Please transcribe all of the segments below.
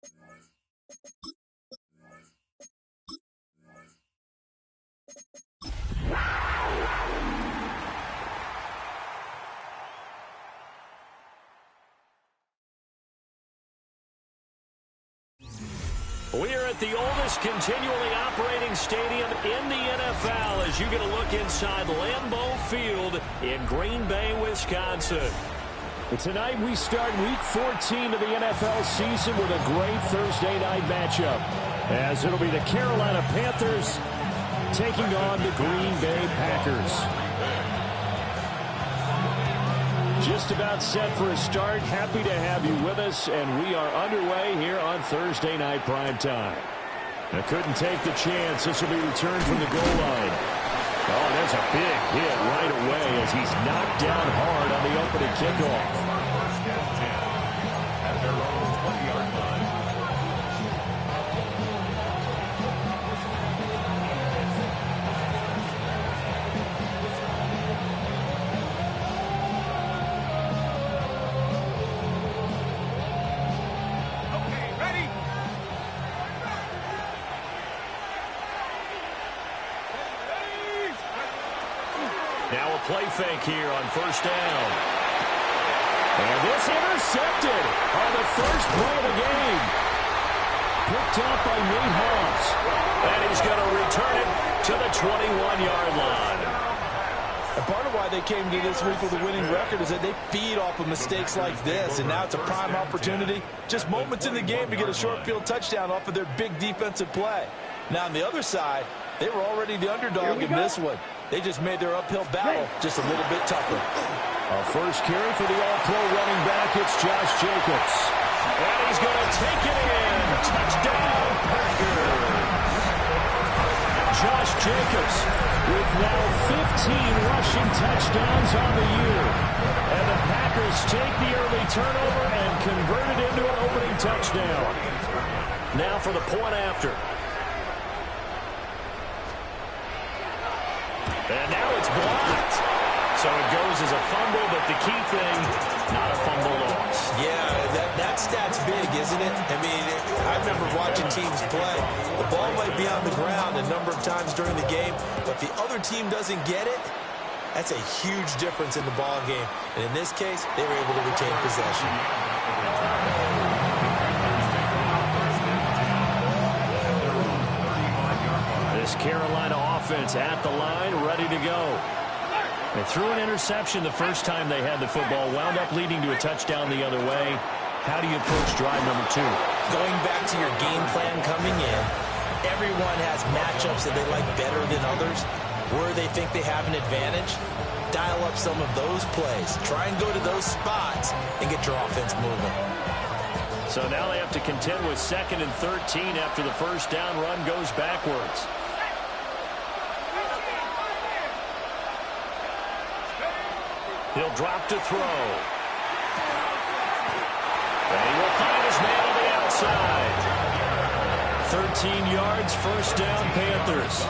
We are at the oldest continually operating stadium in the NFL as you get a look inside Lambeau Field in Green Bay, Wisconsin. And tonight we start Week 14 of the NFL season with a great Thursday night matchup, as it'll be the Carolina Panthers taking on the Green Bay Packers. Just about set for a start. Happy to have you with us, and we are underway here on Thursday Night Primetime. I couldn't take the chance. This will be returned from the goal line. Oh, there's a big hit right away as he's knocked down hard on the opening kickoff. At their own 20-yard line. Now a play fake here on first down. And this intercepted on the first play of the game. Picked up by Nate Hobbs. And he's going to return it to the 21-yard line. And part of why they came to this week with a winning record is that they feed off of mistakes like this. And now it's a prime opportunity. Just moments in the game to get a short field touchdown off of their big defensive play. Now on the other side, they were already the underdog in this one. They just made their uphill battle just a little bit tougher. Our first carry for the all-pro running back, it's Josh Jacobs. And he's going to take it in. Touchdown, Packers. Josh Jacobs with now 15 rushing touchdowns on the year. And the Packers take the early turnover and convert it into an opening touchdown. Now for the point after. And now it's blocked. So it goes as a fumble, but the key thing, not a fumble loss. Yeah, that stat's big, isn't it? I mean, I remember watching teams play. The ball might be on the ground a number of times during the game, but if the other team doesn't get it, that's a huge difference in the ball game. And in this case, they were able to retain possession. This Carolina offense at the line, ready to go. They threw an interception the first time they had the football, wound up leading to a touchdown the other way. How do you approach drive number 2? Going back to your game plan coming in, everyone has matchups that they like better than others. Where they think they have an advantage, dial up some of those plays. Try and go to those spots and get your offense moving. So now they have to contend with 2nd and 13 after the first down run goes backwards. He'll drop to throw. And he will find his man on the outside. 13 yards, first down, Panthers.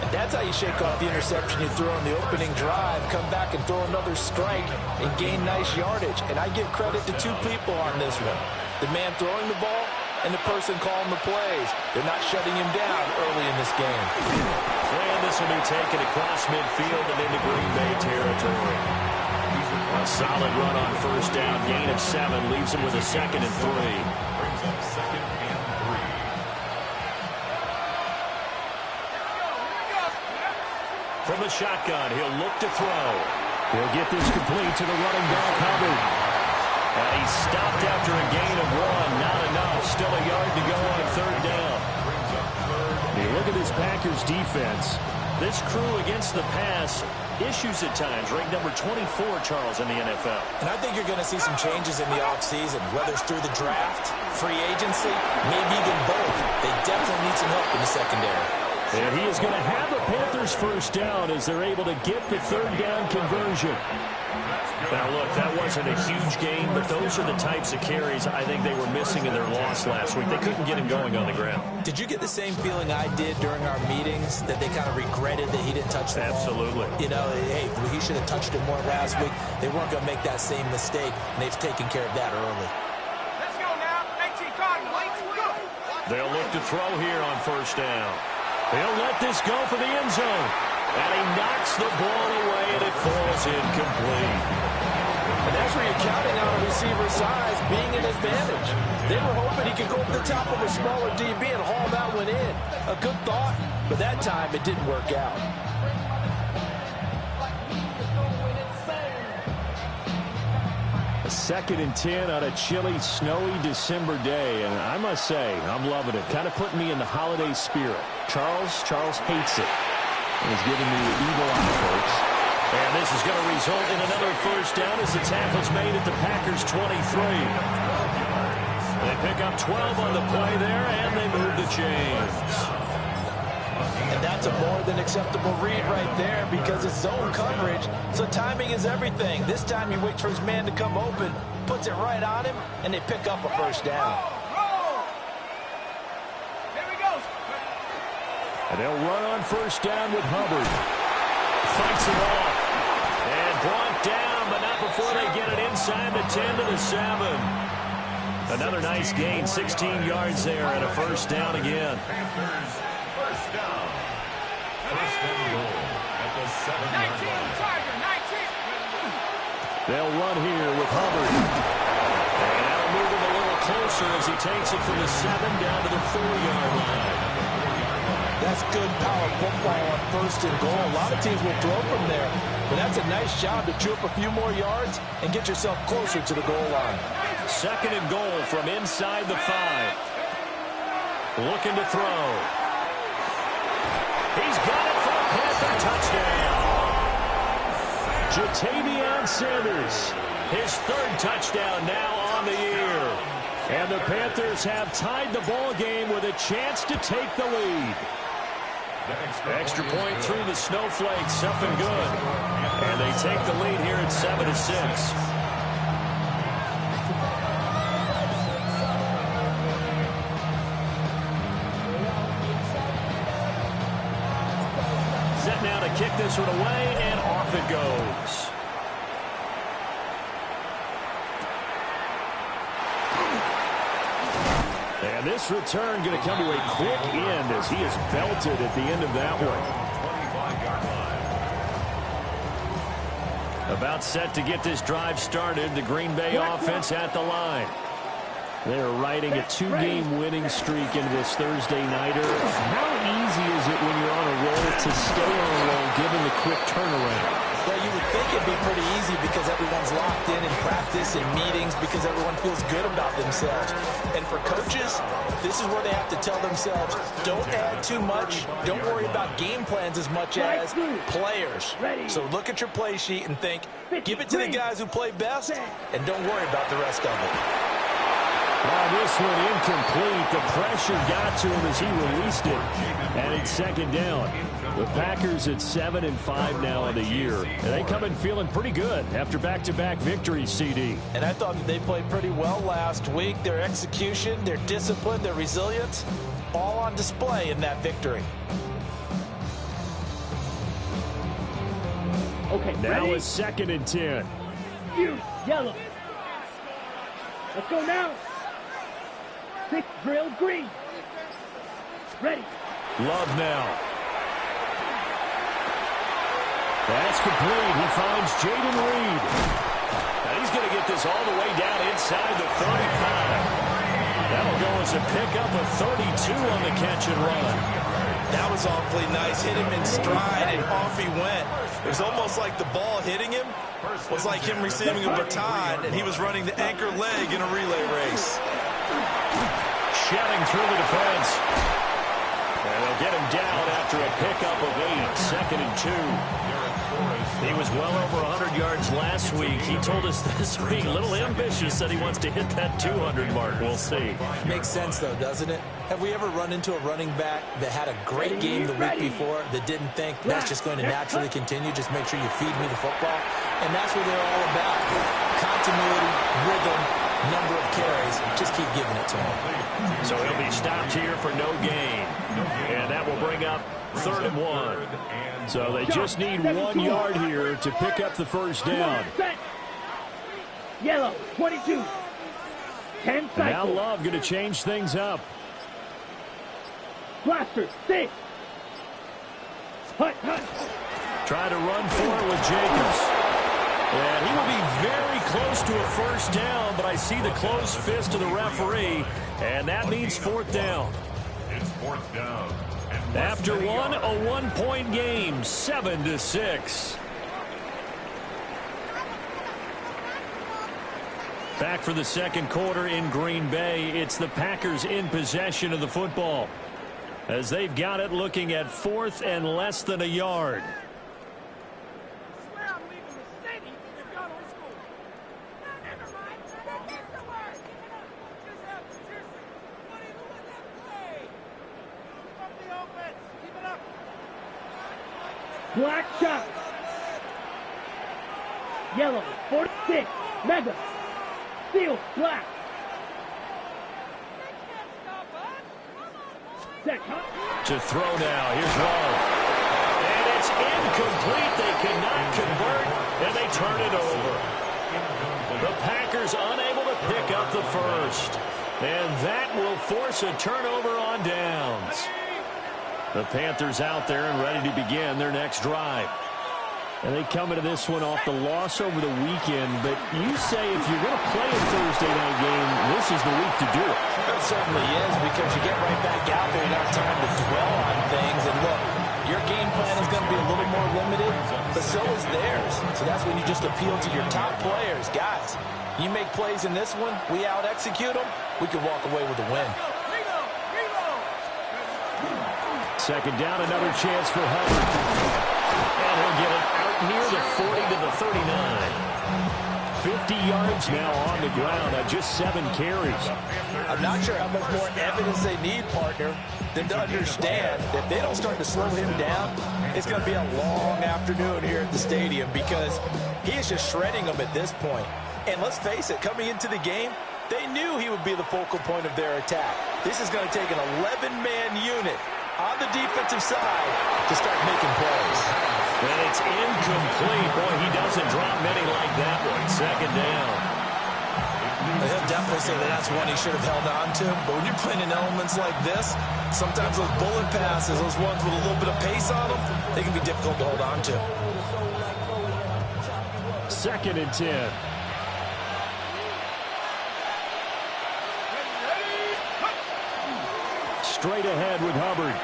And that's how you shake off the interception you threw on the opening drive, come back and throw another strike and gain nice yardage. And I give credit to two people on this one. The man throwing the ball and the person calling the plays. They're not shutting him down early in this game. And this will be taken across midfield and into Green Bay territory. A solid run on first down, gain of 7, leaves him with a 2nd and 3. Brings up 2nd and 3. From the shotgun, he'll look to throw. He'll get this complete to the running back, Hubbard. And he stopped after a gain of 1. Not enough. Still a yard to go on 3rd down. Hey, look at this Packers defense. This crew against the pass, issues at times. Ranked number 24, Charles, in the NFL. And I think you're going to see some changes in the offseason, whether it's through the draft, free agency, maybe even both. They definitely need some help in the secondary. And he is going to have the Panthers first down as they're able to get the 3rd down conversion. Now, look, that wasn't a huge game, but those are the types of carries I think they were missing in their loss last week. They couldn't get him going on the ground. Did you get the same feeling I did during our meetings, that they kind of regretted that he didn't touch the ball? Absolutely. You know, hey, he should have touched it more last week. They weren't going to make that same mistake, and they've taken care of that early. Let's go now. 18 Cardinals. They'll look to throw here on first down. He'll let this go for the end zone. And he knocks the ball away, and it falls incomplete. And that's where you're counting on a receiver's size being an advantage. They were hoping he could go over the top of a smaller DB and haul that one in. A good thought, but that time it didn't work out. A 2nd and 10 on a chilly, snowy December day. And I must say, I'm loving it. Kind of putting me in the holiday spirit. Charles hates it. And he's giving me the evil eye, folks. And this is going to result in another first down as the tackle's made at the Packers' 23. They pick up 12 on the play there, and they move the chains. And that's a more than acceptable read right there because it's zone coverage, so timing is everything. This time he waits for his man to come open, puts it right on him, and they pick up a first down. And they'll run on first down with Hubbard. Fights it off. And brought down, but not before they get it inside the 10 to the 7. Another nice gain, 16 yards there, and a first down again. Panthers, first down. First and goal at the 7-yard line. They'll run here with Hubbard. And that'll move him a little closer as he takes it from the 7 down to the 4-yard line. That's good power football on first and goal. A lot of teams will throw from there, but that's a nice job to chew up a few more yards and get yourself closer to the goal line. 2nd and goal from inside the 5. Looking to throw. He's got it for a Panther touchdown. Jatavion Sanders, his 3rd touchdown now on the year. And the Panthers have tied the ball game with a chance to take the lead. Extra point through the snowflakes, up and good. And they take the lead here at 7-6. Set now to kick this one away, and off it goes. And this return going to come to a quick end as he is belted at the end of that one. About set to get this drive started. The Green Bay offense at the line. They're riding a 2-game winning streak into this Thursday nighter. How easy is it when you're on a roll to stay on a roll given the quick turnaround? Well, you would think it'd be pretty easy because everyone's locked in practice and meetings because everyone feels good about themselves. And for coaches, this is where they have to tell themselves, don't add too much. Don't worry about game plans as much as players. So look at your play sheet and think, give it to the guys who play best and don't worry about the rest of it. This one incomplete. The pressure got to him as he released it. And it's 2nd down. The Packers at 7-5 now on the year. And they come in feeling pretty good after back-to-back victories, CD. And I thought that they played pretty well last week. Their execution, their discipline, their resilience, all on display in that victory. Okay, now ready? it's 2nd and 10. You, yellow. Let's go now. 6 drill green. Ready. Love now. That's complete. He finds Jaden Reed. Now he's going to get this all the way down inside the 35. That'll go as a pickup of 32 on the catch and run. That was awfully nice. Hit him in stride, and off he went. It was almost like the ball hitting him was like him receiving a baton, and he was running the anchor leg in a relay race. Shedding through the defense. And they'll get him down after a pickup of 8. 2nd and 2. He was well over 100 yards last week. He told us this week, a little ambitious, said he wants to hit that 200 mark. We'll see. Makes sense, though, doesn't it? Have we ever run into a running back that had a great game the week before that didn't think that's just going to naturally continue? Just make sure you feed me the football. And that's what they're all about. Continuity, rhythm, number of carries. Just keep giving it to him. So he'll be stopped here for no gain. And that will bring up 3rd and 1. So they just need 1 yard here to pick up the first down. Yellow, 22. 10 Now cycles. Love going to change things up. Blaster, 6. Hut, hut. Try to run for it with Jacobs. And he will be very close to a first down, but I see the closed fist of the referee, and that means 4th down. It's 4th down. After one, a 1-point game, 7-6. Back for the second quarter in Green Bay. It's the Packers in possession of the football, as they've got it looking at 4th and less than a yard. Black shot. Yellow, 46. Mega. Steel, black. Set, hut. To throw now. Here's Love. And it's incomplete. They cannot convert, and they turn it over. The Packers unable to pick up the first. And that will force a turnover on downs. The Panthers out there and ready to begin their next drive. And they come into this one off the loss over the weekend, but you say if you're going to play a Thursday night game, this is the week to do it. It certainly is, because you get right back out there. You don't have time to dwell on things. And look, your game plan is going to be a little more limited, but so is theirs. So that's when you just appeal to your top players. Guys, you make plays in this one, we out-execute them, we can walk away with a win. Second down, another chance for Hubbard. And he'll get it out near the 40 to the 39. 50 yards now on the ground on just 7 carries. I'm not sure how much more evidence they need, partner, than to understand that if they don't start to slow him down, it's going to be a long afternoon here at the stadium, because he is just shredding them at this point. And let's face it, coming into the game, they knew he would be the focal point of their attack. This is going to take an 11-man unit on the defensive side to start making plays. And it's incomplete. Boy, he doesn't drop many like that one. Second down. He'll definitely say that that's one he should have held on to. But when you're playing in elements like this, sometimes those bullet passes, those ones with a little bit of pace on them, they can be difficult to hold on to. 2nd and 10. Straight ahead with Hubbard.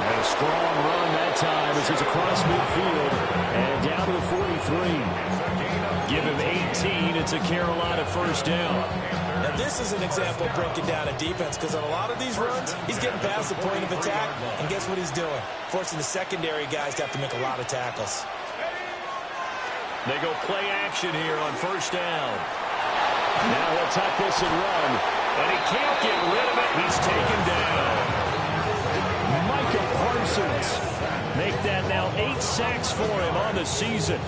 And a strong run that time as he's across midfield and down to the 43. Give him 18. It's a Carolina first down. Now this is an example of breaking down a defense, because on a lot of these runs, he's getting past the point of attack, and guess what he's doing? Forcing the secondary guys to have to make a lot of tackles. They go play action here on first down. Now he'll tuck this and run. And he can't get rid of it. He's taken down. Micah Parsons. Make that now 8 sacks for him on the season.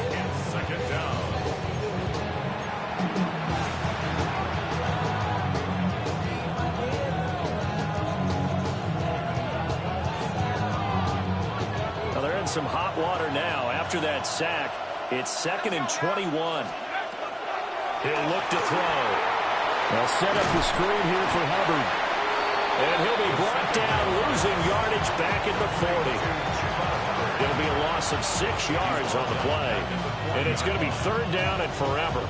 2nd down. Now they're in some hot water now. After that sack, it's 2nd and 21. He'll look to throw. They'll set up the screen here for Hubbard. And he'll be brought down, losing yardage back at the 40. It'll be a loss of 6 yards on the play. And it's going to be 3rd down and forever.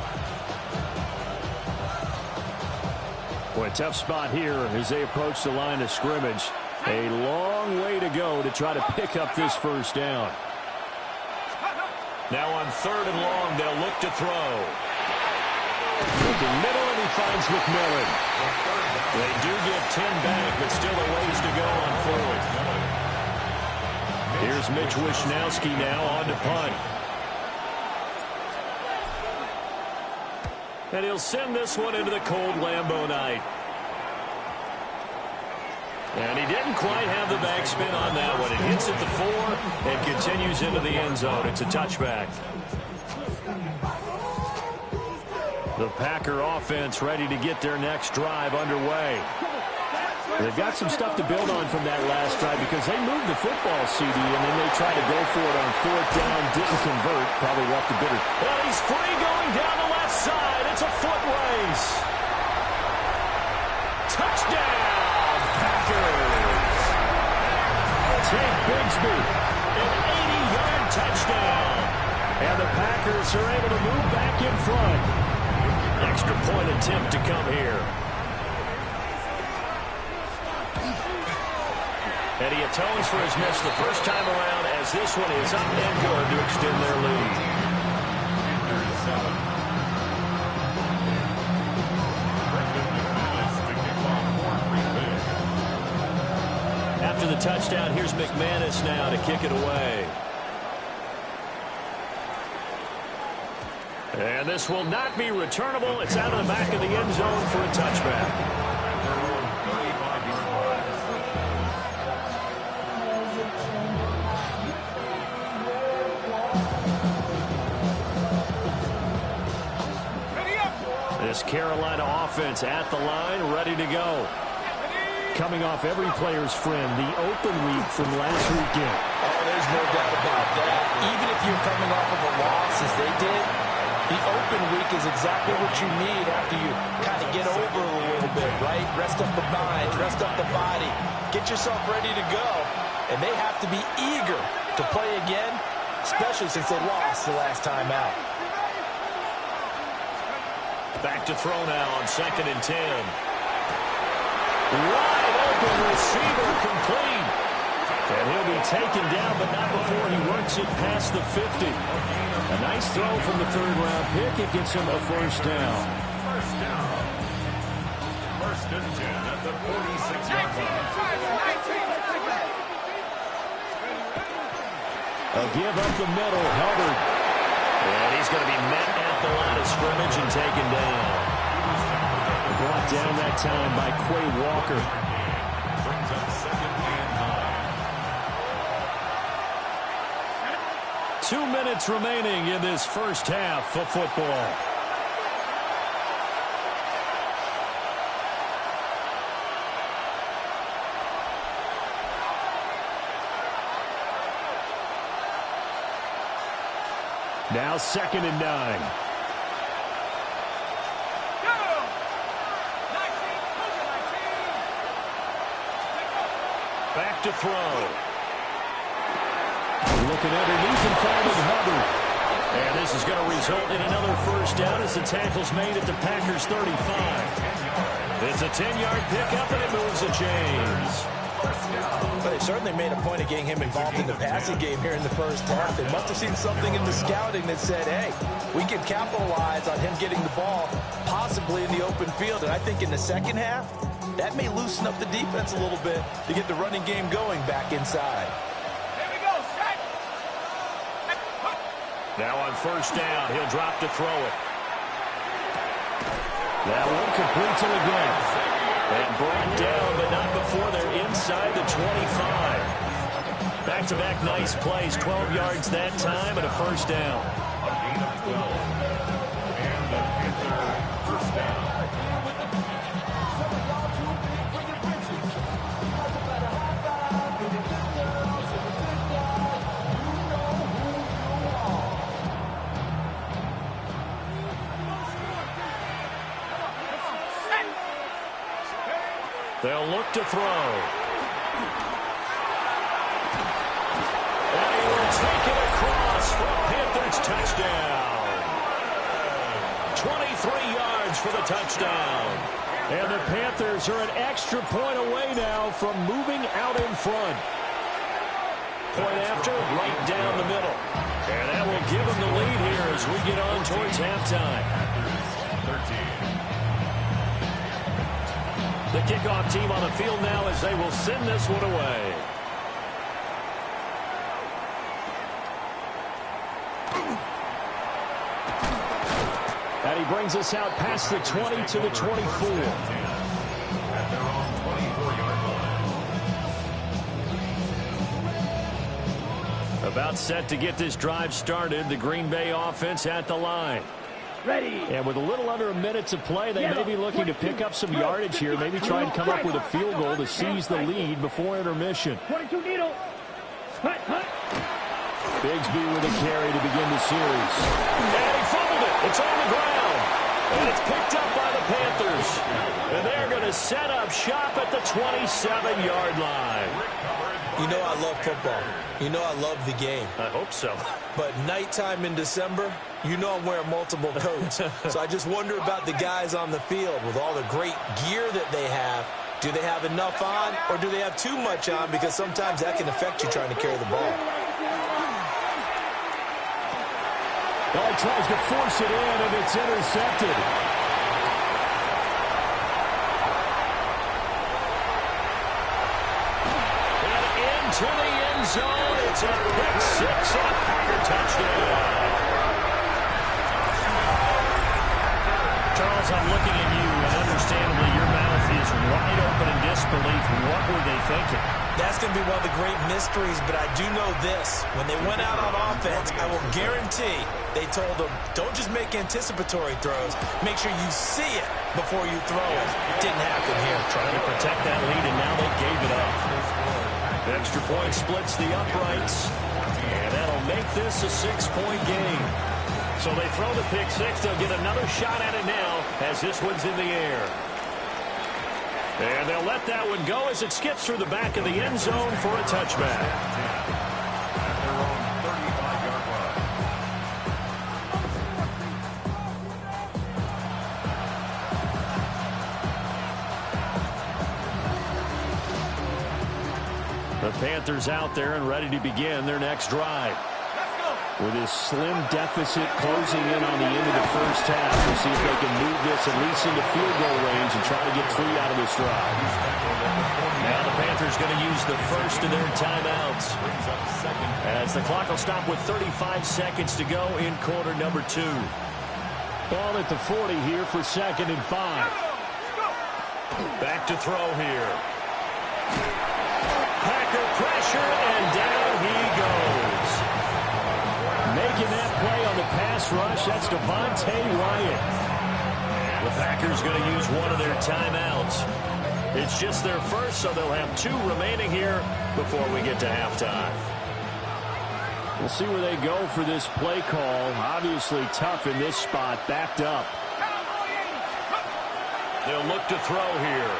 Boy, a tough spot here as they approach the line of scrimmage. A long way to go to try to pick up this first down. Now on 3rd and long, they'll look to throw. Looking middle, and he finds McMillan. They do get 10 back, but still a ways to go on 4th. Here's Mitch Wishnowski now on to punt. And he'll send this one into the cold Lambeau night. And he didn't quite have the backspin on that one. It hits at the 4 and continues into the end zone. It's a touchback. The Packer offense ready to get their next drive underway. They've got some stuff to build on from that last drive, because they moved the football, CD, and then they tried to go for it on 4th down, didn't convert, probably left a bitter. Well, he's free going down the left side. It's a foot race. Touchdown, take Bigsby. An 80-yard touchdown. And the Packers are able to move back in front. Extra point attempt to come here. And he atones for his miss the first time around as this one is up and good to extend their lead. After the touchdown, here's McManus now to kick it away. And this will not be returnable. It's out of the back of the end zone for a touchback. This Carolina offense at the line, ready to go. Coming off every player's friend, the open week from last weekend. Oh, there's no doubt about that. Even if you're coming off of a loss as they did, the open week is exactly what you need after you kind of get over a little bit, right? Rest up the mind, rest up the body, get yourself ready to go. And they have to be eager to play again, especially since they lost the last time out. Back to throw now on 2nd and 10. Wide open receiver complete. And he'll be taken down, but not before he works it past the 50. A nice throw from the 3rd-round pick. It gets him a first down. First down. 1st and 10 at the 46-yard line. A give up the middle. Hubbard. And he's going to be met at the line of scrimmage and taken down. Brought down that time by Quay Walker. Brings up 2nd and 9. 2 minutes remaining in this first half of football. Now 2nd and 9. Back to throw. Looking underneath and finding Hubbard. And this is going to result in another first down as the tackle's made at the Packers 35. It's a 10-yard pickup and it moves the chains. But they certainly made a point of getting him involved in the passing game here in the first half. They must have seen something in the scouting that said, hey, we can capitalize on him getting the ball, possibly in the open field. And I think in the second half, that may loosen up the defense a little bit to get the running game going back inside. Now on first down, he'll drop to throw it. That one complete to McGinn. And brought down, but not before they're inside the 25. Back-to-back nice plays, 12 yards that time, and a first down. A gain of 12. And the Panther first down. They'll look to throw. And he will take it across for a Panthers touchdown. 23 yards for the touchdown. And the Panthers are an extra point away now from moving out in front. Point after, right down the middle. And that will give them the lead here as we get on towards halftime. 13. The kickoff team on the field now as they will send this one away. And he brings us out past the 20 to the 24. At their own 24-yard line. About set to get this drive started. The Green Bay offense at the line. Ready. And with a little under a minute to play, they may be looking to pick up some yardage here, maybe try and come up with a field goal to seize the lead before intermission. 22 needle. Hut, hut. Bigsby with a carry to begin the series. And he fumbled it. It's on the ground. And it's picked up by the Panthers. Panthers. And they're going to set up shop at the 27-yard line. You know I love football. You know I love the game. I hope so. But nighttime in December, you know I'm wearing multiple coats. So I just wonder about the guys on the field with all the great gear that they have. Do they have enough on, or do they have too much on? Because sometimes that can affect you trying to carry the ball. Well, he tries to force it in, and it's intercepted. And into the end zone. It's a pick six and a Packer touchdown. Charles, I'm looking at you, and understandably your mouth is wide open in disbelief. What were they thinking? That's going to be one of the great mysteries, but I do know this. When they went out on offense, I will guarantee they told them, don't just make anticipatory throws. Make sure you see it before you throw it. Didn't happen here. Trying to protect that lead, and now they gave it up. Extra point splits the uprights, and that'll make this a 6-point game. So they throw the pick six. They'll get another shot at it now as this one's in the air. And they'll let that one go as it skips through the back of the end zone for a touchback. At their own 35-yard line. The Panthers out there and ready to begin their next drive. With his slim deficit closing in on the end of the first half, we'll see if they can move this at least into field goal range and try to get 3 out of this drive. Now the Panthers going to use the first of their timeouts, as the clock will stop with 35 seconds to go in quarter number 2. Ball at the 40 here for 2nd and 5. Back to throw here. Packer pressure, and down he goes. Making that play on the pass rush, that's Devontae Wyatt. The Packers going to use one of their timeouts. It's just their first, so they'll have 2 remaining here before we get to halftime. We'll see where they go for this play call. Obviously tough in this spot, backed up. They'll look to throw here.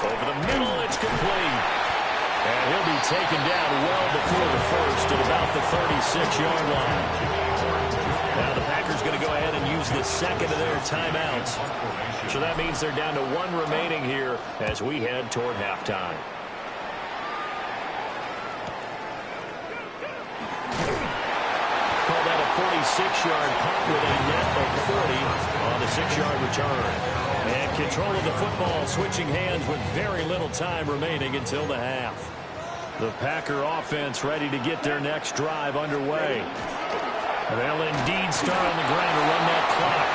Over the middle, it's complete. And he'll be taken down well before the first at about the 36-yard line. Now the Packers going to go ahead and use the second of their timeouts. So that means they're down to 1 remaining here as we head toward halftime. Call that a 46-yard punt with a net of 40 on the 6-yard return. And control of the football switching hands with very little time remaining until the half. The Packer offense ready to get their next drive underway. They'll indeed start on the ground to run that clock.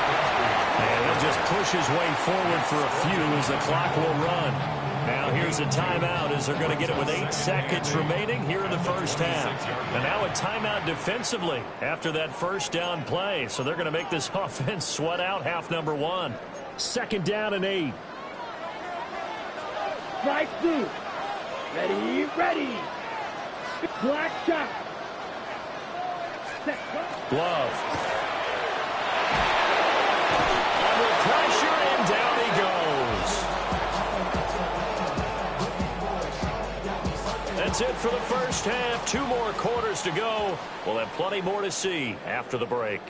And he'll just push his way forward for a few as the clock will run. Now here's a timeout as they're going to get it with 8 seconds remaining here in the first half. And now a timeout defensively after that first down play. So they're going to make this offense sweat out half number 1. 2nd down and 8. Strike 2. Ready, ready. Black shot. Set. Glove. Under pressure, and down he goes. That's it for the first half. 2 more quarters to go. We'll have plenty more to see after the break.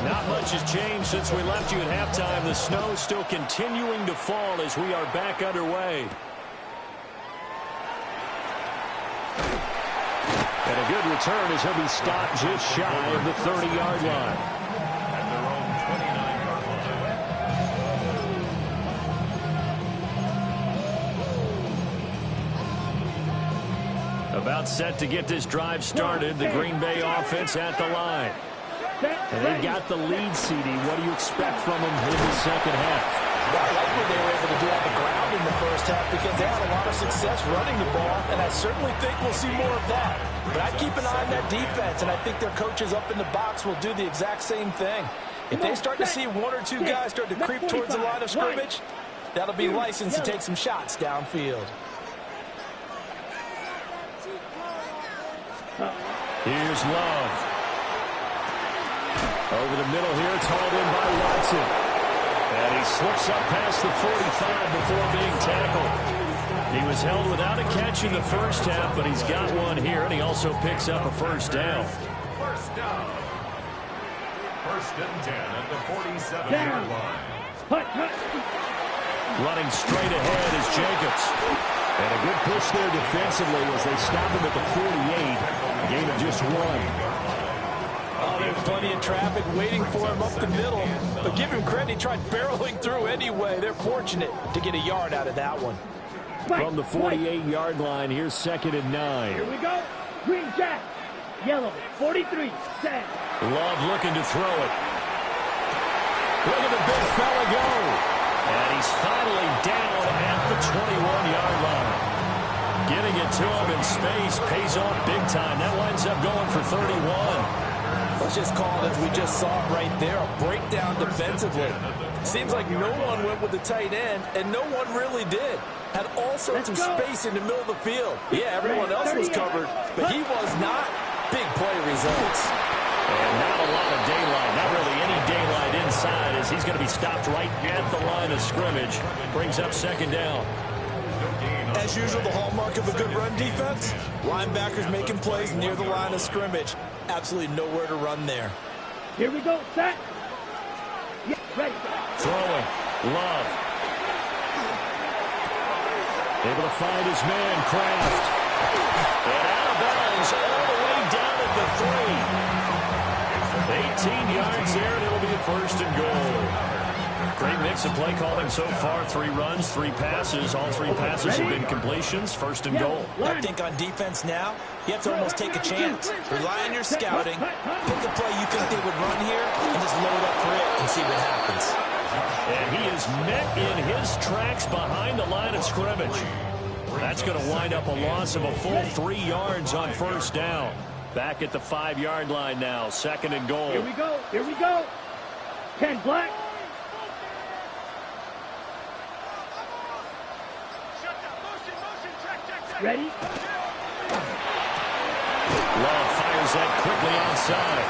Not much has changed since we left you at halftime. The snow still continuing to fall as we are back underway. And a good return as he'll be stopped just shy of the 30-yard line. At their own 29-yard line. About set to get this drive started. The Green Bay offense at the line. And they got the lead, CD. What do you expect from them in the second half? I like what they were able to do on the ground in the first half because they had a lot of success running the ball, and I certainly think we'll see more of that. But I'd keep an eye on that defense, and I think their coaches up in the box will do the exact same thing. If they start to see one or two guys start to creep towards the line of scrimmage, that'll be licensed to take some shots downfield. Here's Love. Over the middle here, it's hauled in by Watson. And he slips up past the 45 before being tackled. He was held without a catch in the first half, but he's got one here, and he also picks up a first down. First down. First and 10 at the 47-yard line. Running straight ahead is Jacobs. And a good push there defensively as they stop him at the 48. Gain of just one. Oh, there's plenty of traffic waiting for him up the middle. But give him credit, he tried barreling through anyway. They're fortunate to get a yard out of that one. From the 48-yard line, here's 2nd and 9. Here we go. Green jack. Yellow, 43, set. Love looking to throw it. Look at the big fella go. And he's finally down at the 21-yard line. Getting it to him in space pays off big time. That winds up going for 31. Let's just call it as we just saw it right there, a breakdown defensively. Seems like no one went with the tight end, and no one really did. Had all sorts of space in the middle of the field. Yeah, everyone else was covered, but he was not. Big play results. And not a lot of daylight, not really any daylight inside as he's going to be stopped right at the line of scrimmage. Brings up 2nd down. As usual, the hallmark of a good run defense, linebackers making plays near the line of scrimmage. Absolutely nowhere to run there. Here we go, set. Yeah, ready. Throwing. Love. Able to find his man, Kraft. And out of bounds all the way down at the 3. 18 yards there, and it'll be a 1st and goal. Great mix of play calling so far. 3 runs, 3 passes. All 3 passes have been completions. 1st and goal. I think on defense now, you have to almost take a chance. Rely on your scouting. Pick a play you think they would run here and just load up for it and see what happens. And he is met in his tracks behind the line of scrimmage. That's going to wind up a loss of a full 3 yards on 1st down. Back at the 5-yard line now. 2nd and goal. Here we go. Here we go. 10 black. Ready? Love fires that quickly outside.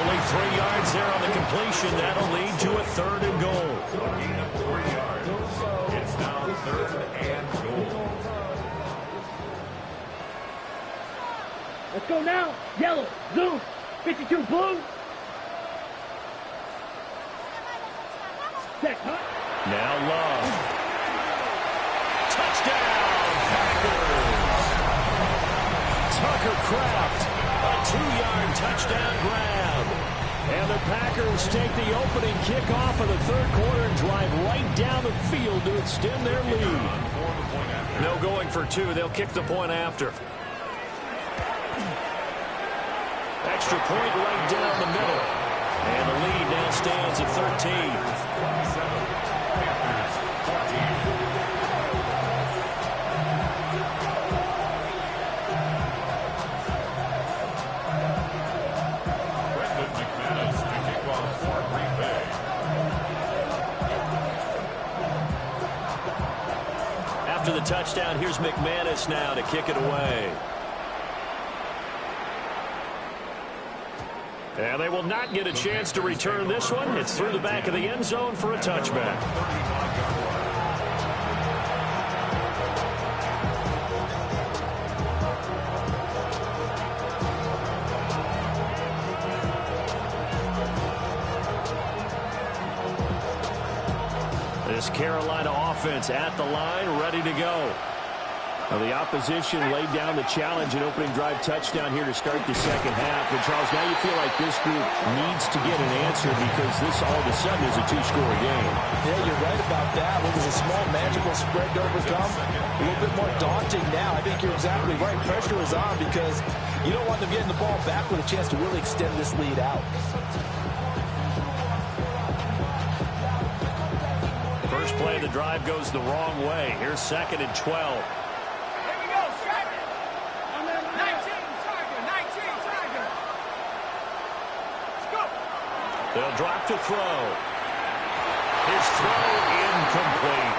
Only 3 yards there on the completion. That'll lead to a 3rd and goal. Gain of 4 yards. It's now 3rd and goal. Let's go now. Yellow, zoom, 52 blue. Set, cut. Now Love. Touchdown, Packers. Tucker Kraft, a 2-yard touchdown grab. And the Packers take the opening kickoff of the 3rd quarter and drive right down the field to extend their lead. No going for 2. They'll kick the point after. Extra point right down the middle. And the lead now stands at 13. 27. After the touchdown, here's McManus now to kick it away. And they will not get a chance to return this one. It's through the back of the end zone for a touchback. This Carolina offense at the line, ready to go. Now the opposition laid down the challenge and opening drive touchdown here to start the 2nd half. And Charles, now you feel like this group needs to get an answer because this all of a sudden is a 2-score game. Yeah, you're right about that. What was a small magical spread to overcome, a little bit more daunting now. I think you're exactly right. Pressure is on because you don't want them getting the ball back with a chance to really extend this lead out. play of the drive goes the wrong way. Here's 2nd and 12. Here we go, second. 19, Tiger, 19, Tiger. Let's go. They'll drop to throw. His throw incomplete.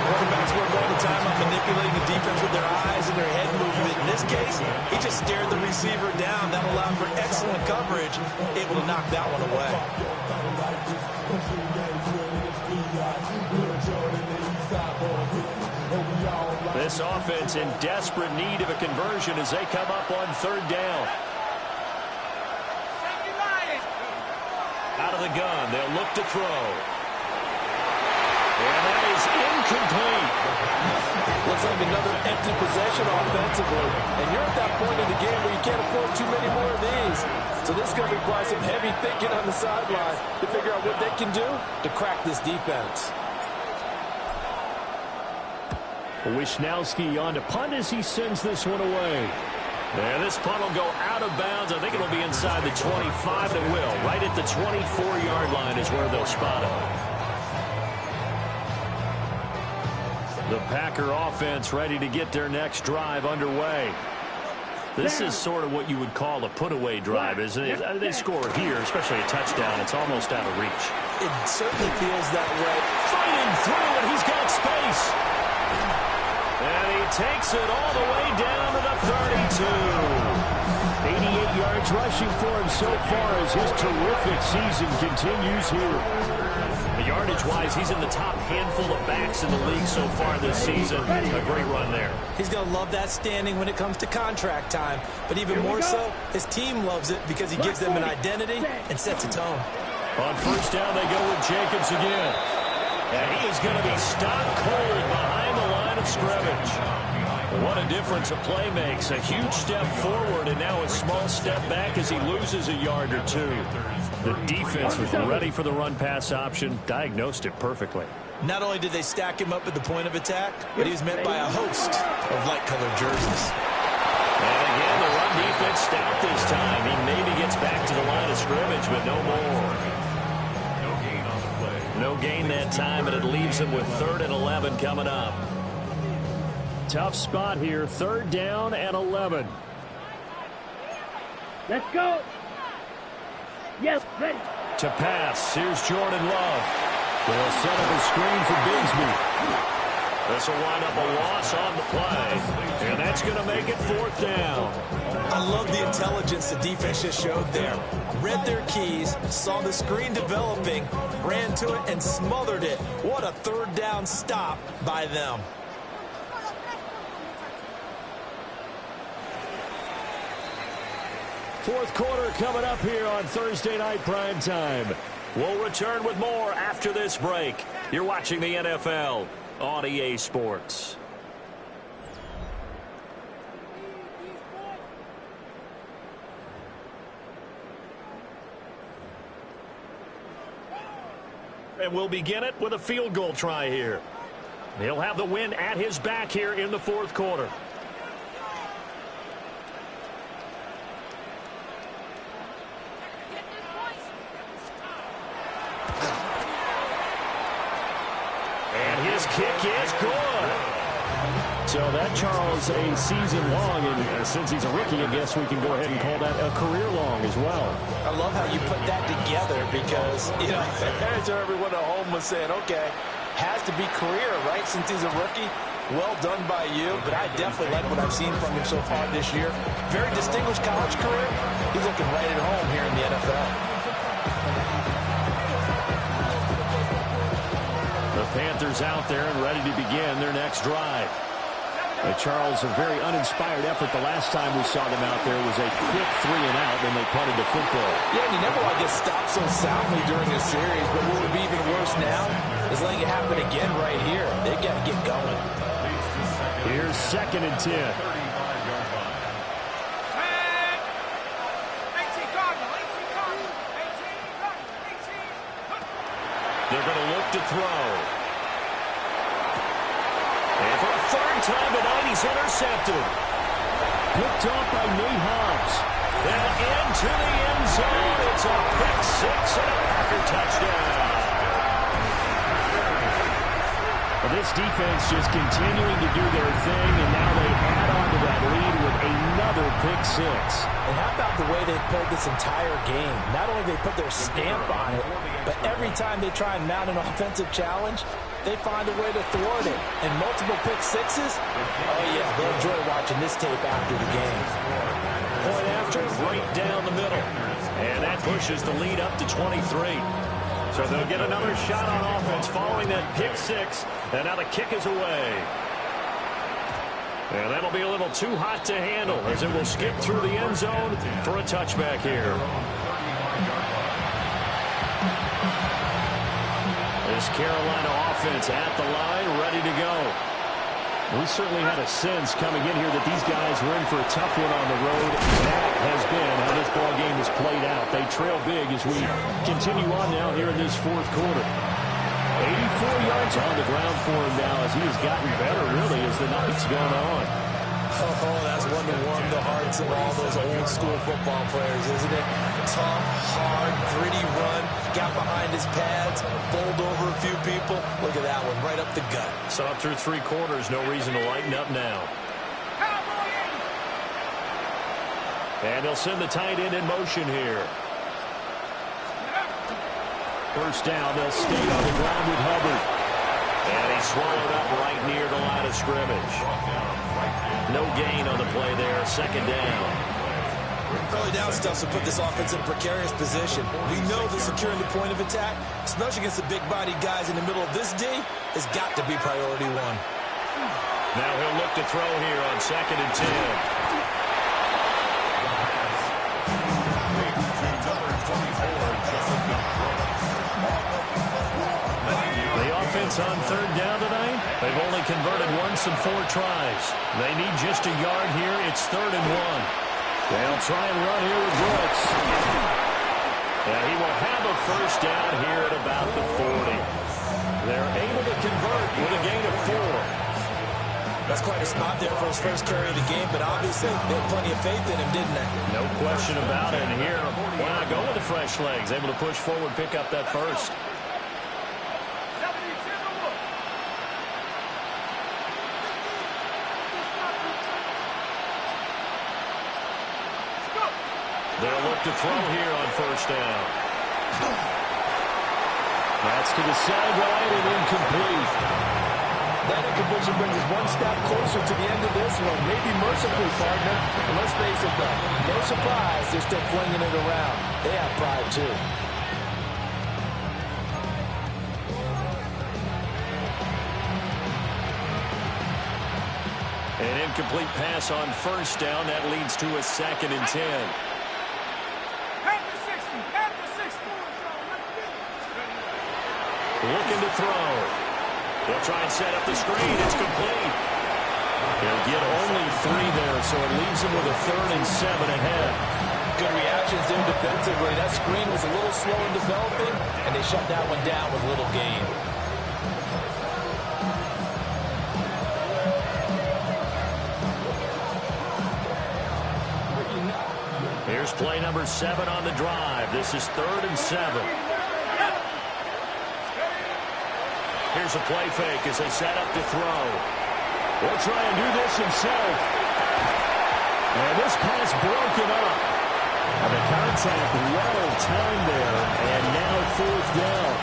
Quarterbacks work all the time on manipulating the defense with their eyes and their head movement. In this case, he just stared the receiver down. That allowed for excellent coverage, able to knock that one away. This offense in desperate need of a conversion as they come up on 3rd down. Out of the gun, they'll look to throw. And that is incomplete. Looks like another empty possession offensively. And you're at that point in the game where you can't afford too many more of these. So this is going to require some heavy thinking on the sideline to figure out what they can do to crack this defense. Wisnowski on to punt as he sends this one away. And this punt will go out of bounds. I think it'll be inside the 25. It will. Right at the 24-yard line is where they'll spot it. The Packer offense ready to get their next drive underway. This is sort of what you would call a put-away drive, isn't it? They score here, especially a touchdown. It's almost out of reach. It certainly feels that way. Fighting through, and he's got space. And he takes it all the way down to the 32. 88 yards rushing for him so far as his terrific season continues here. Yardage-wise, he's in the top handful of backs in the league so far this season. A great run there. He's going to love that standing when it comes to contract time. But even more so, his team loves it because he gives them an identity and sets a tone. On 1st down, they go with Jacobs again. And he is going to be stopped cold behind the line of scrimmage. What a difference a play makes. A huge step forward and now a small step back as he loses a yard or two. The defense was ready for the run-pass option, diagnosed it perfectly. Not only did they stack him up at the point of attack, but he was met by a host of light-colored jerseys. And again, the run defense stout this time. He maybe gets back to the line of scrimmage, but no more. No gain that time, and it leaves him with 3rd and 11 coming up. Tough spot here, 3rd down and 11. Let's go. Yes, ready. To pass, here's Jordan Love. They'll set up a screen for Bigsby. This will wind up a loss on the play, and that's going to make it 4th down. I love the intelligence the defense just showed there. Read their keys, saw the screen developing, ran to it, and smothered it. What a 3rd down stop by them. Fourth quarter coming up here on Thursday Night Prime Time. We'll return with more after this break. You're watching the NFL on EA Sports. And we'll begin it with a field goal try here. He'll have the win at his back here in the 4th quarter. His kick is good. So that, Charles, a season long, and since he's a rookie, I guess we can go ahead and call that a career long as well. I love how you put that together because, you know, as everyone at home was saying, okay, has to be career, right, since he's a rookie. Well done by you, but I definitely like what I've seen from him so far this year. Very distinguished college career. He's looking right at home here in the NFL. The Panthers out there and ready to begin their next drive. Charles, a very uninspired effort the last time we saw them out there was a quick 3 and out when they punted the football. Yeah, and you never want to get stopped so soundly during a series, but what would be even worse now is letting it happen again right here. They've got to get going. Here's 2nd and 10. They're going to look to throw. And for a 3rd time tonight, he's intercepted. Picked off by Nate Hobbs. And into the end zone. It's a pick 6 and a Packer touchdown. This defense just continuing to do their thing, and now they add on to that lead with another pick six. And how about the way they played this entire game? Not only they put their stamp on it, but every time they try and mount an offensive challenge, they find a way to thwart it. And multiple pick sixes, oh yeah, they'll enjoy watching this tape after the game. Point after, right down the middle. And that pushes the lead up to 23. So they'll get another shot on offense following that pick six. And now the kick is away. And that'll be a little too hot to handle as it will skip through the end zone for a touchback here. This Carolina offense at the line, ready to go. We certainly had a sense coming in here that these guys were in for a tough one on the road. That has been how this ball game has played out. They trail big as we continue on now here in this fourth quarter. 84 yards on the ground for him now as he has gotten better, really, as the night's gone on. Oh, that's one to warm the hearts of all those old school football players, isn't it? Tough, hard, gritty run, got behind his pads, bowled over a few people. Look at that one, right up the gut. So up through three quarters, no reason to lighten up now. And they'll send the tight end in motion here. First down, they'll stay on the ground with Hubbard. And he's swallowed up right near the line of scrimmage. No gain on the play there, second down. Early down stuff to put this offense in a precarious position. We know that securing the point of attack, especially against the big-bodied guys in the middle of this D, has got to be priority one. Now he'll look to throw here on 2nd and 10. On 3rd down tonight, they've only converted once in 4 tries. They need just a yard here. It's 3rd and 1. They'll try and run here with Brooks. And he will have a first down here at about the 40. They're able to convert with a gain of 4. That's quite a spot there for his first carry of the game, but obviously they had plenty of faith in him, didn't they? No question about it. And here, why not go with the fresh legs? Able to push forward, pick up that first. They'll look to throw here on first down. That's to the sideline and incomplete. That incompletion brings us one step closer to the end of this one. Maybe mercifully, partner. And let's face it, though, no surprise they're still flinging it around. They have pride, too. An incomplete pass on first down. That leads to a 2nd and 10. Looking to throw. They'll try and set up the screen. It's complete. They'll get only 3 there, so it leaves them with a 3rd and 7 ahead. Good reactions there defensively. That screen was a little slow in developing, and they shut that one down with little gain. Here's play number 7 on the drive. This is 3rd and 7. Here's a play fake as they set up to throw. He'll try and do this himself. And this pass broken up. And the contact well timed there. And now 4th down.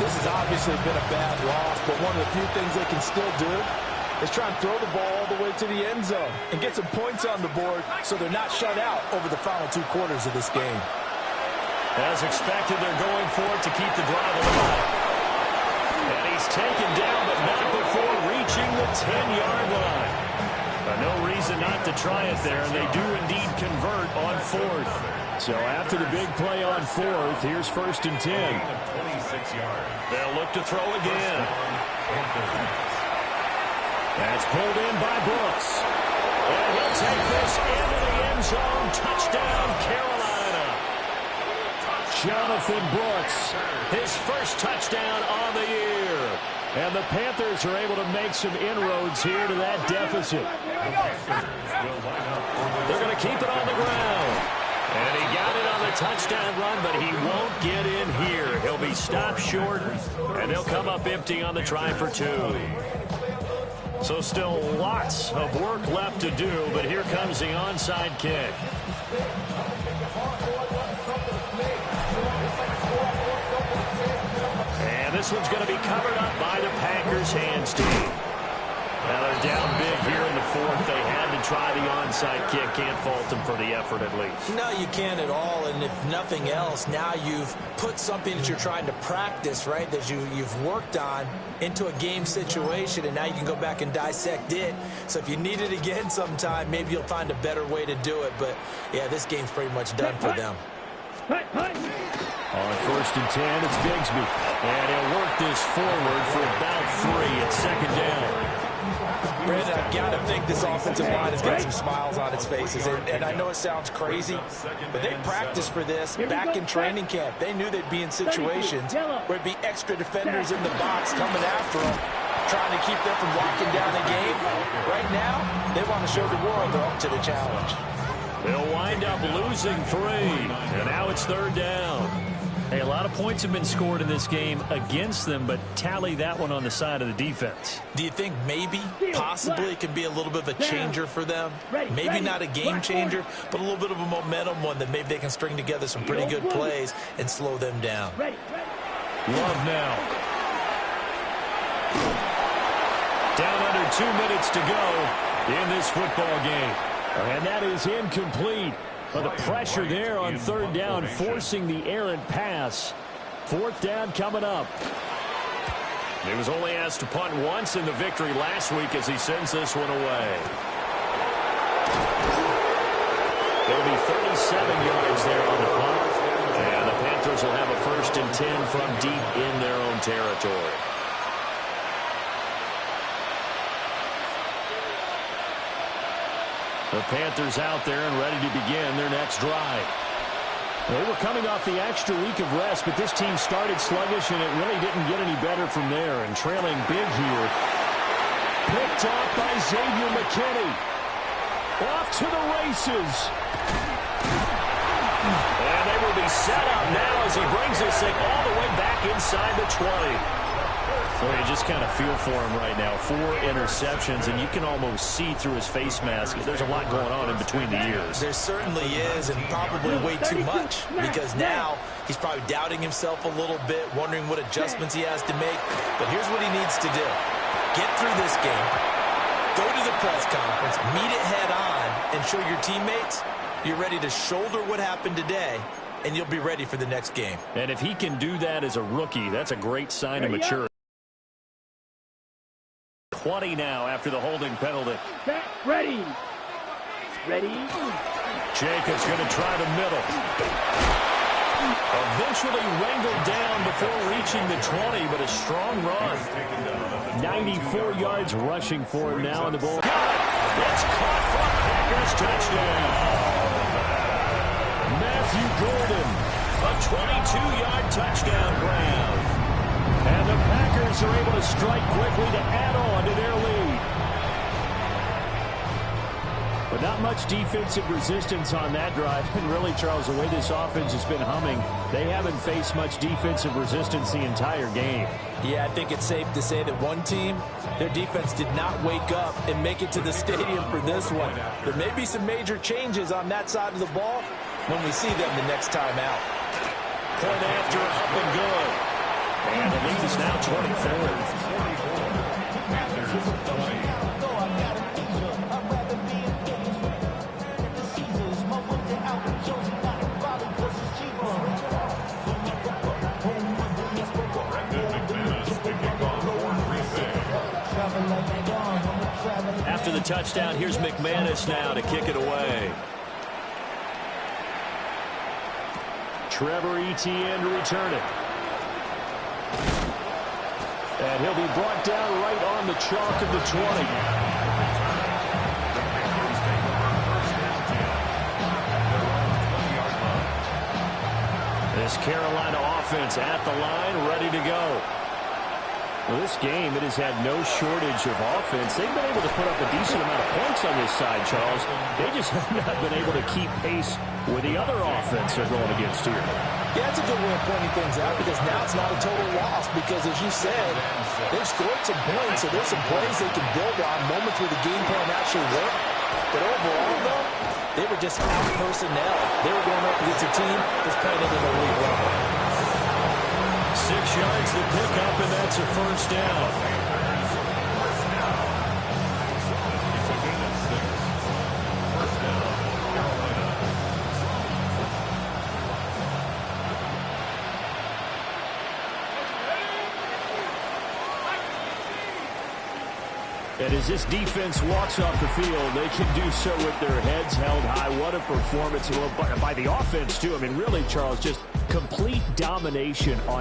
This has obviously been a bad loss, but one of the few things they can still do is try and throw the ball all the way to the end zone and get some points on the board so they're not shut out over the final 2 quarters of this game. As expected, they're going for it to keep the drive alive. And he's taken down, but not before reaching the 10-yard line. No reason not to try it there, and they do indeed convert on 4th. So after the big play on 4th, here's 1st and 10. 26 yards. They'll look to throw again. That's pulled in by Brooks. And he'll take this into the end zone. Touchdown, Carolina. Jonathan Brooks, his first touchdown on the year. And the Panthers are able to make some inroads here to that deficit. They're going to keep it on the ground. And he got it on the touchdown run, but he won't get in here. He'll be he stops short, and they'll come up empty on the try for 2. So still lots of work left to do, but here comes the onside kick. And this one's going to be covered up by the Packers hands team. Now they're down big here in the 4th. They had to try the onside kick. Can't fault them for the effort at least. No, you can't at all. And if nothing else, now you've put something that you're trying to practice, right, that you've worked on into a game situation, and now you can go back and dissect it. So if you need it again sometime, maybe you'll find a better way to do it. But, yeah, this game's pretty much done for them. On 1st and 10, it's Bigsby. And he'll work this forward for about 3 at 2nd down. Brandon, I've got to think this offensive line has got some smiles on its faces. And I know it sounds crazy, but they practiced for this back in training camp. They knew they'd be in situations where there'd be extra defenders in the box coming after them, trying to keep them from locking down the game. Right now, they want to show the world they're up to the challenge. They'll wind up losing 3, and now it's 3rd down. Hey, a lot of points have been scored in this game against them, but tally that one on the side of the defense. Do you think maybe, possibly, it can be a little bit of a changer for them? Maybe not a game changer, but a little bit of a momentum one that maybe they can string together some pretty good plays and slow them down. Love now. Down under 2 minutes to go in this football game. And that is incomplete. But the pressure there on 3rd down, forcing the errant pass. 4th down coming up. He was only asked to punt once in the victory last week as he sends this one away. There'll be 37 yards there on the punt. And the Panthers will have a 1st and 10 from deep in their own territory. The Panthers out there and ready to begin their next drive. They were coming off the extra week of rest, but this team started sluggish, and it really didn't get any better from there. And trailing big here. Picked off by Xavier McKinney. Off to the races. And they will be set up now as he brings this thing all the way back inside the 20. Well, you just kind of feel for him right now. 4 interceptions, and you can almost see through his face mask. There's a lot going on in between the ears. There certainly is, and probably way too much, because now he's probably doubting himself a little bit, wondering what adjustments he has to make. But here's what he needs to do. Get through this game, go to the press conference, meet it head on, and show your teammates you're ready to shoulder what happened today, and you'll be ready for the next game. And if he can do that as a rookie, that's a great sign of maturity. 20 now after the holding penalty. Ready. Jacobs going to try the middle. Eventually wrangled down before reaching the 20, but a strong run. 94 yards rushing for him now in the ball. It's caught for a Packers touchdown. Matthew Golden, a 22-yard touchdown grab. And the Packers are able to strike quickly to add on to their lead. But not much defensive resistance on that drive. And really, Charles, the way this offense has been humming, they haven't faced much defensive resistance the entire game. Yeah, I think it's safe to say that one team, their defense did not wake up and make it to the stadium for this one. There may be some major changes on that side of the ball when we see them the next time out. Point after, up and good. And the lead is now 24. After the touchdown, here's McManus now to kick it away. Trevor Etienne to return it. And he'll be brought down right on the chalk of the 20. This Carolina offense at the line, ready to go. Well, this game, it has had no shortage of offense. They've been able to put up a decent amount of points on this side, Charles. They just have not been able to keep pace with the other offense they're going against here. Yeah, that's a good way of pointing things out because now it's not a total loss because, as you said, they've scored some points, so there's some plays they can build on, moments where the game plan actually worked. But overall, though, they were just out-personnel. They were going up against a team that's playing at an elite level. 6 yards to pick up, and that's a first down. And as this defense walks off the field, they can do so with their heads held high. What a performance by the offense, too. I mean, really, Charles, just complete domination on